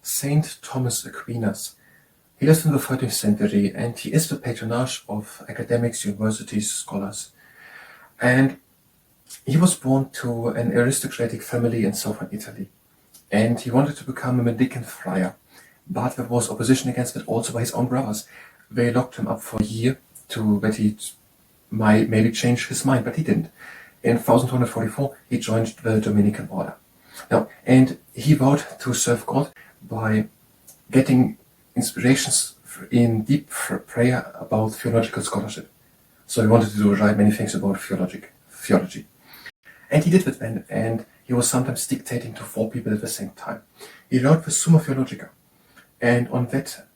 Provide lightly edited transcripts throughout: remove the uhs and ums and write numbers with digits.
Saint Thomas Aquinas. He lived in the 13th century and he is the patronage of academics, universities, scholars. And he was born to an aristocratic family in southern Italy. And he wanted to become a mendicant friar. But there was opposition against it also by his own brothers. They locked him up for a year that he might maybe change his mind, but he didn't. In 1244, he joined the Dominican order. Now, and he vowed to serve God by getting inspirations in deep prayer about theological scholarship. So he wanted to do many things about theology. And he did it then, and he was sometimes dictating to 4 people at the same time. He wrote the Summa Theologica, and on that,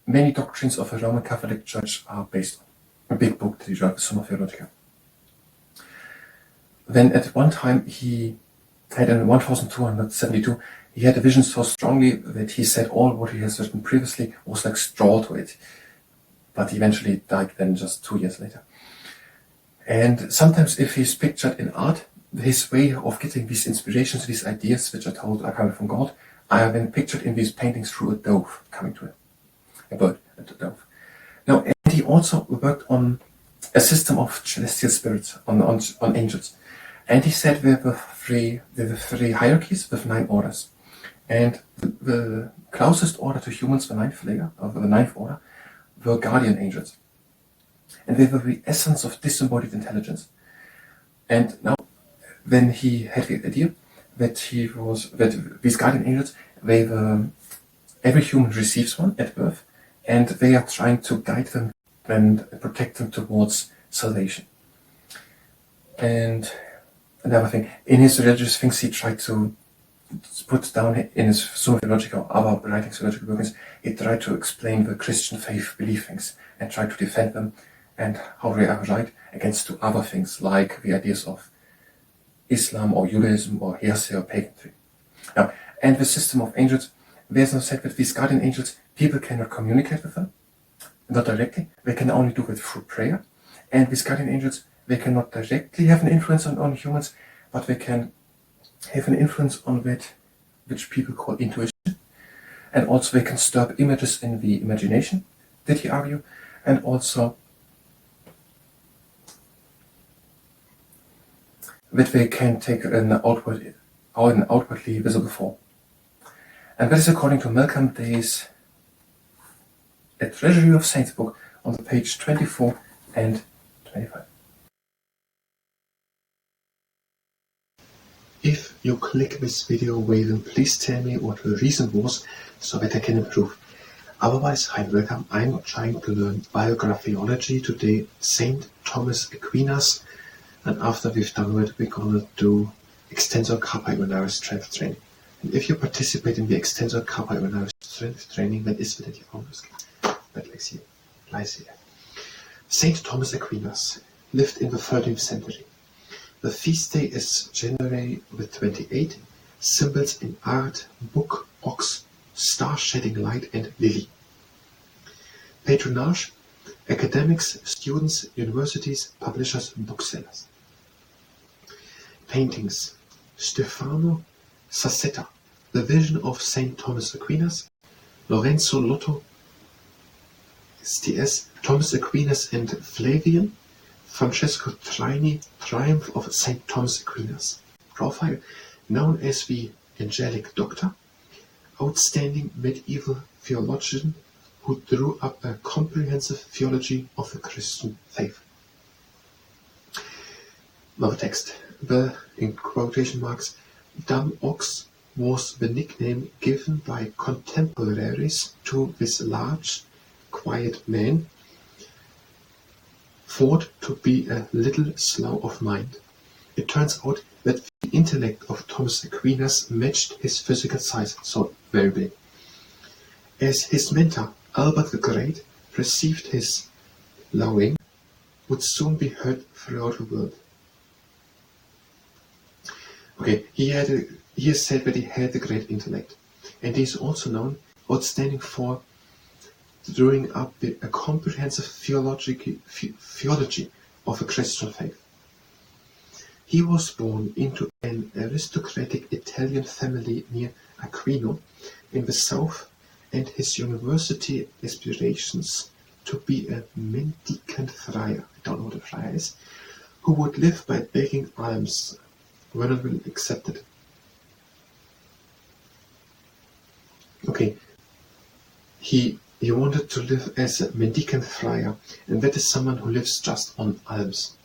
many doctrines of the Roman Catholic Church are based on. A big book that he wrote, the Summa Theologica. Then at one time, he had in 1272, he had a vision so strongly that he said all what he has written previously was like straw to it. But he eventually died then just 2 years later. And sometimes if he's pictured in art, his way of getting these inspirations, these ideas which are told are coming from God, are then pictured in these paintings through a dove coming to him. A bird and a dove. Now, and he also worked on a system of celestial spirits, on angels. And he said there were three hierarchies with 9 orders. And the closest order to humans, the ninth order, were guardian angels. And they were the essence of disembodied intelligence. And now, when he had the idea that these guardian angels, every human receives one at birth, and they are trying to guide them and protect them towards salvation. And another thing, in his religious things, he tried to put down in his Summa Theologica or other writings, theological works, he tried to explain the Christian faith belief things and tried to defend them and how they are right against other things like the ideas of Islam or Judaism or heresy or pagancy. Now, and the system of angels, there's no said that these guardian angels, people cannot communicate with them, not directly, they can only do it through prayer. And these guardian angels, they cannot directly have an influence on humans, but they can have an influence on that which people call intuition. And also they can stir up images in the imagination, did he argue, and also that they can take an outwardly visible form. And that is according to Malcolm Day's A Treasury of Saints book on the page 24 and 25. If you click this video away, then please tell me what the reason was so that I can improve. Otherwise, hi, welcome. I'm trying to learn Biographyology today, Saint Thomas Aquinas, and after we've done it, we're gonna do extensor carpi ulnaris strength training. And if you participate in the extensor carpi ulnaris strength training, then is that your own risk. But lies here. Saint Thomas Aquinas lived in the 13th century. The feast day is January the 28th. Symbols in art, book, ox, star shedding light, and lily. Patronage: academics, students, universities, publishers, booksellers. Paintings: Stefano Sassetta, The Vision of Saint Thomas Aquinas, Lorenzo Lotto, STS, Thomas Aquinas and Flavian, Francesco Trini, Triumph of Saint Thomas Aquinas. Profile: known as the Angelic Doctor, outstanding medieval theologian who drew up a comprehensive theology of the Christian faith. Now the text. The, in quotation marks, dumb ox was the nickname given by contemporaries to this large, quiet man, thought to be a little slow of mind. It turns out that the intellect of Thomas Aquinas matched his physical size, so very big. As his mentor, Albert the Great, perceived his lowing would soon be heard throughout the world. Okay, he is said that he had a great intellect, and he is also known outstanding for drawing up a comprehensive theology of a Christian faith. He was born into an aristocratic Italian family near Aquino in the south, and his university aspirations to be a mendicant friar, I don't know what a friar is, who would live by begging alms, were not really accepted. Okay, he wanted to live as a mendicant friar, and that is someone who lives just on alms,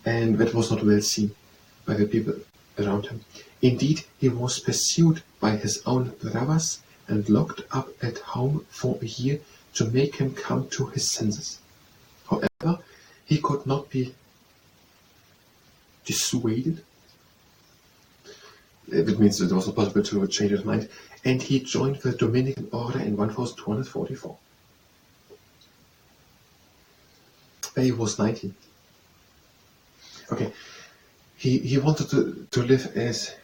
and that was not well seen by the people around him. Indeed, he was pursued by his own brothers and locked up at home for a year to make him come to his senses. However, he could not be dissuaded. That means it was not possible to change his mind, and he joined the Dominican order in 1244. When he was 19. Okay, he wanted to live as,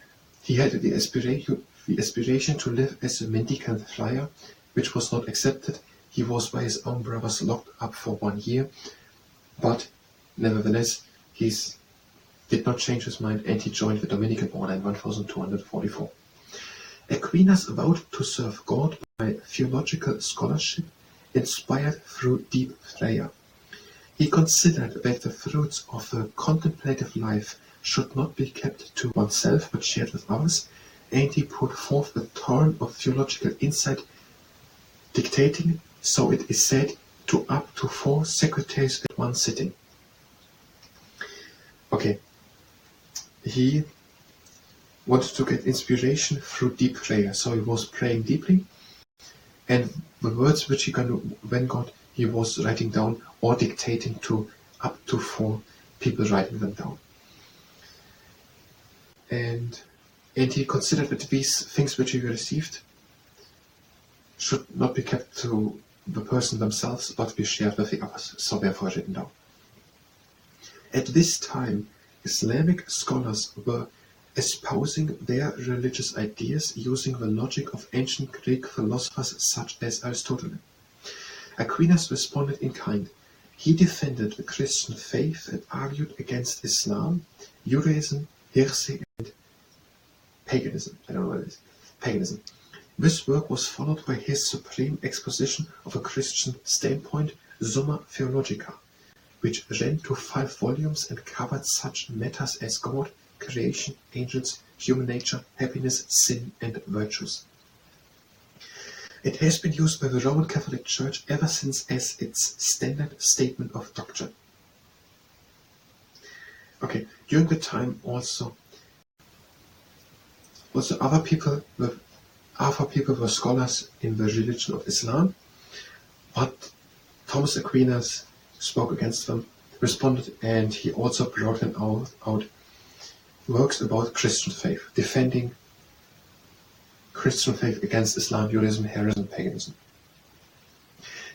he had the aspiration to live as a mendicant friar, which was not accepted. He was by his own brothers locked up for 1 year, but nevertheless, he did not change his mind, and he joined the Dominican order in 1244. Aquinas vowed to serve God by theological scholarship inspired through deep prayer. He considered that the fruits of a contemplative life should not be kept to oneself but shared with others, and he put forth a torrent of theological insight, dictating, so it is said, to up to 4 secretaries at one sitting. Okay, he wanted to get inspiration through deep prayer, so he was praying deeply, and the words which he when got, he was writing down or dictating to up to 4 people, writing them down. And he considered that these things which he received should not be kept to the person themselves, but be shared with the others, so therefore written down. At this time, Islamic scholars were espousing their religious ideas using the logic of ancient Greek philosophers such as Aristotle. Aquinas responded in kind. He defended the Christian faith and argued against Islam, Judaism, heresy, and paganism. I don't know what it is. Paganism. This work was followed by his supreme exposition of a Christian standpoint, Summa Theologica, which ran to 5 volumes and covered such matters as God, creation, angels, human nature, happiness, sin, and virtues. It has been used by the Roman Catholic Church ever since as its standard statement of doctrine. Okay, during the time also other people were scholars in the religion of Islam, but Thomas Aquinas spoke against them, responded, and he also brought them out works about Christian faith, defending Christian faith against Islam, Judaism, heresy, and paganism.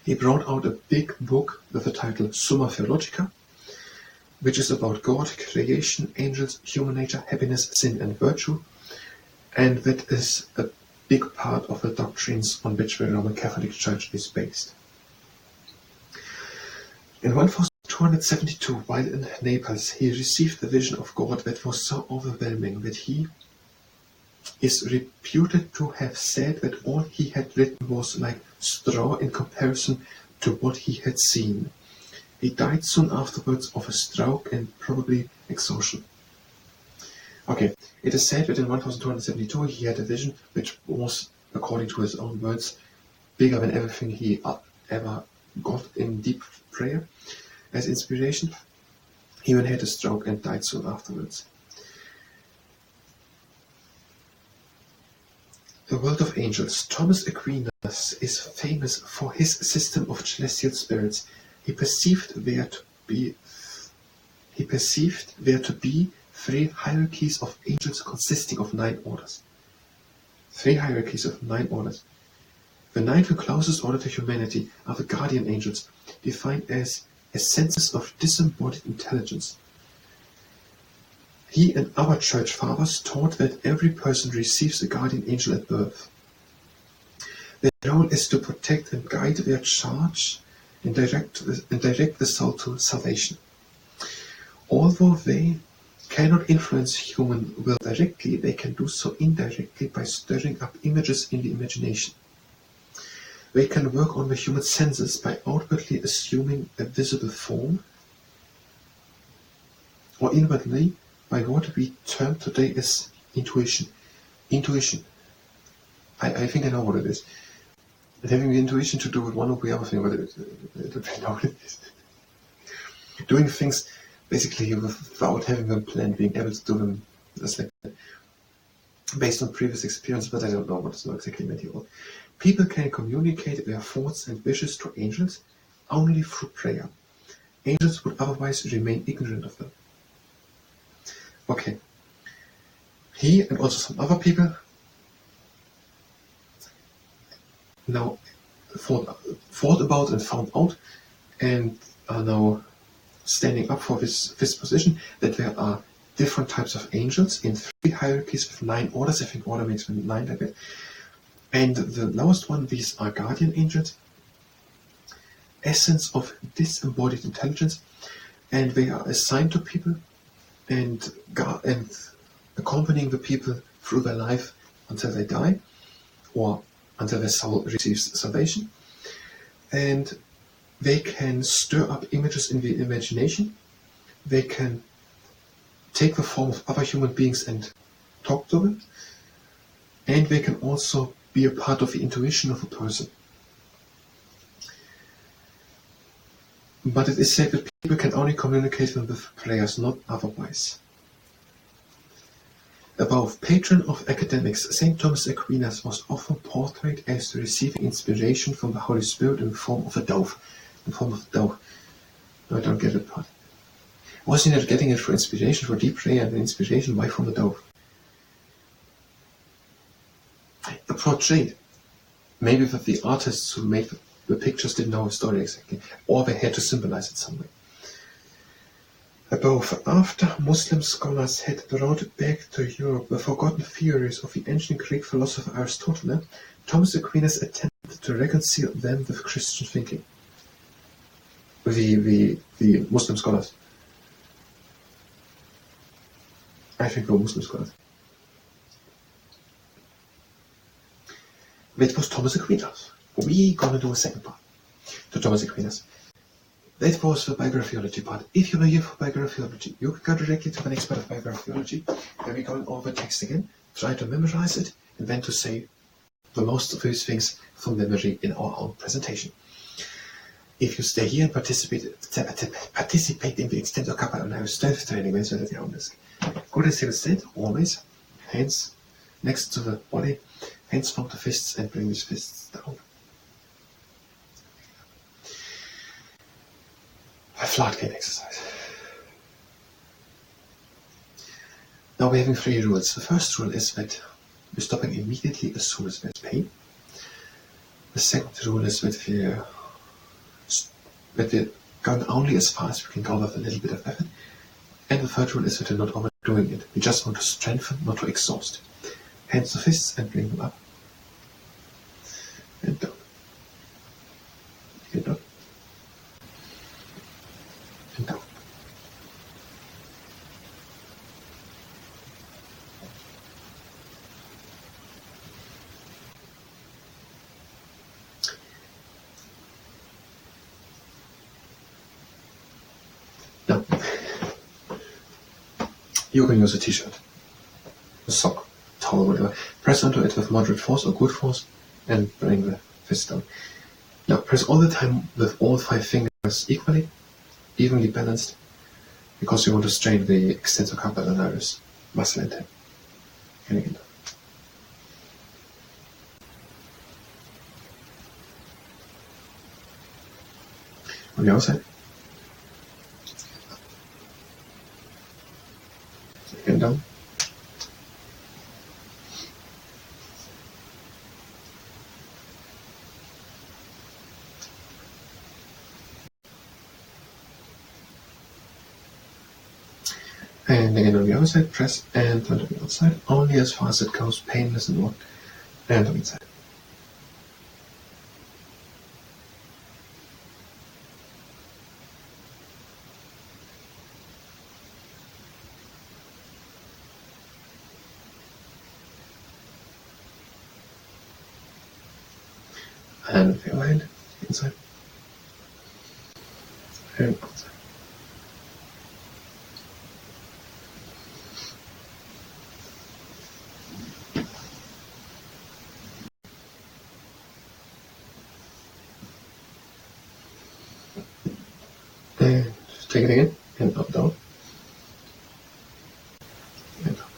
He brought out a big book with the title Summa Theologica, which is about God, creation, angels, human nature, happiness, sin, and virtue, and that is a big part of the doctrines on which the Roman Catholic Church is based. In 1272, while in Naples, he received a vision of God that was so overwhelming that he is reputed to have said that all he had written was like straw in comparison to what he had seen. He died soon afterwards of a stroke and probably exhaustion. Okay, it is said that in 1272 he had a vision which was, according to his own words, bigger than everything he ever got in deep prayer. As inspiration, he then had a stroke and died soon afterwards. The world of angels. Thomas Aquinas is famous for his system of celestial spirits. He perceived there to be 3 hierarchies of angels consisting of 9 orders. 3 hierarchies of 9 orders. The 9th closest order to humanity are the guardian angels, defined as essences of disembodied intelligence. He and other church fathers taught that every person receives a guardian angel at birth. Their role is to protect and guide their charge and direct the soul to salvation. Although they cannot influence human will directly, they can do so indirectly by stirring up images in the imagination. They can work on the human senses by outwardly assuming a visible form, or inwardly by what we term today as intuition. Intuition. I think I know what it is. And having the intuition to do with one or the other thing, but I don't know what it is. Doing things basically without having them planned, being able to do them just like that, based on previous experience, but I don't know what is exactly meant here. People can communicate their thoughts and wishes to angels only through prayer. Angels would otherwise remain ignorant of them. Okay. He and also some other people now thought about and found out and are now standing up for this position that there are different types of angels in 3 hierarchies with 9 orders. I think order makes 9 like that. And the lowest one, these are guardian angels, essence of disembodied intelligence, and they are assigned to people and accompanying the people through their life until they die or until their soul receives salvation. And they can stir up images in the imagination. They can take the form of other human beings and talk to them. And they can also be a part of the intuition of a person. But it is said that people can only communicate them with prayers, not otherwise. Above, patron of academics, St. Thomas Aquinas was often portrayed as receiving inspiration from the Holy Spirit in the form of a dove. No, I don't get it part. Was he not getting it for inspiration, for deep prayer and inspiration? Why from a dove? A portrait. Maybe that the artists who made the pictures didn't know the story exactly, or they had to symbolize it some way. Above, after Muslim scholars had brought back to Europe the forgotten theories of the ancient Greek philosopher Aristotle, Thomas Aquinas attempted to reconcile them with Christian thinking. The Muslim scholars. I think they were Muslim scholars. That was Thomas Aquinas. We're gonna do a second part to Thomas Aquinas. That was the Biographyology part. If you are here for Biographyology, you can go directly to the next part of Biographyology, where we're going over the text again, try to memorize it, and then to say the most of those things from memory in our own presentation. If you stay here and participate in the extended couple and have strength training, then so that you risk. Good as said, always, hands next to the body, hands from the fists, and bring these fists down. A flat gate exercise. Now we're having 3 rules. The first rule is that we're stopping immediately as soon as there's pain. The second rule is that we're going only as far as we can go with a little bit of effort. And the third rule is that we're not overdoing it. We just want to strengthen, not to exhaust. Hands to fists and bring them up. And down. And up. And down. Now, you can use a t-shirt, a sock, towel, whatever. Press onto it with moderate force or good force and bring the fist down. Now, press all the time with all 5 fingers equally, evenly balanced, because you want to strain the extensor carpal ulnaris muscle and tendon. And again. On the other side. Again down. And again on the other side, press and turn to the outside, only as far as it goes, painless and on, and on the inside. And with your hand inside. And outside. And take it again. And up, down. And up.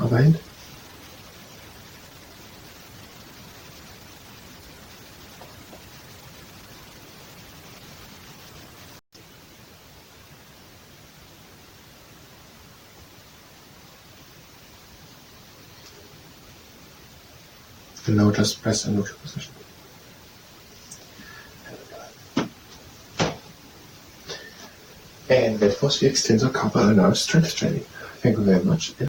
Other hand. And now just press in neutral position. And that was the extensor carpal nerve strength training. Thank you very much, and